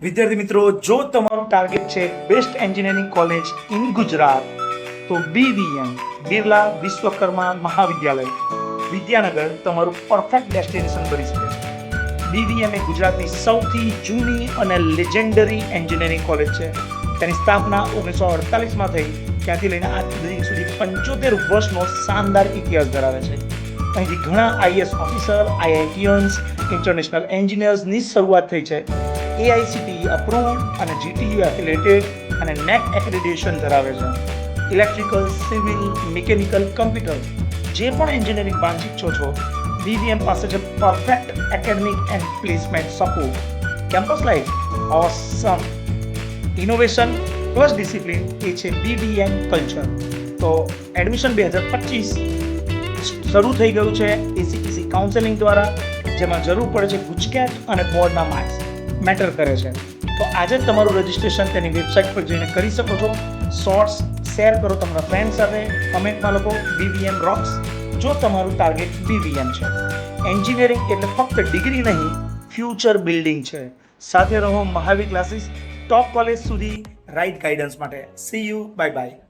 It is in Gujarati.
વિદ્યાર્થી મિત્રો, જો તમારું ટાર્ગેટ છે best engineering college in Gujarat, તો BVM બિરલા વિશ્વકર્મા મહાવિદ્યાલય વિદ્યાનગર તમારું પરફેક્ટ ડેસ્ટિનેશન બની શકે છે. BVM એ ગુજરાતની સૌથી જૂની અને લેજેન્ડરી એન્જિનિયરિંગ કોલેજ છે. તેની સ્થાપના 1948માં થઈ. ત્યાંથી લઈને આજ સુધી 75 વર્ષનો શાનદાર ઇતિહાસ ધરાવે છે. અહીંથી ઘણા IAS ઓફિસર, IITians, ઇન્ટરનેશનલ એન્જિનિયર્સની શરૂઆત થઈ છે. AICTE અપ્રુવડ અને GTU એફિલેટેડ અને NAC એક્રેડિટેશન ધરાવે છે. ઇલેક્ટ્રિકલ, સિવિલ, મિકેનિકલ, કમ્પ્યુટર જે પણ એન્જિનિયરિંગ બ્રાન્ચ ઈચ્છો છો, BVM પાસે છે perfect academic and placement support. Campus life awesome, innovation plus discipline એ છે BVM કલ્ચર. તો એડમિશન 2025 શરૂ થઈ ગયું છે ACPC કાઉન્સેલિંગ દ્વારા, જેમાં જરૂર પડે છે ગુજકેટ અને બોર્ડના માર્ક્સ મેટર કરે છે. તો આજે જ તમારું રજિસ્ટ્રેશન તેની વેબસાઇટ પર જઈને કરી શકો છો. શોર્ટ્સ શેર કરો તમારા ફ્રેન્ડ સાથે, કમેન્ટમાં લખો BVM રોક્સ જો તમારું ટાર્ગેટ BVM છે. એન્જિનિયરિંગ એટલે ફક્ત ડિગ્રી નહીં, ફ્યુચર બિલ્ડિંગ છે. સાથે રહો મહાવીર ક્લાસીસ, ટોપ કોલેજ સુધી રાઇટ ગાઈડન્સ માટે. C you, bye bye.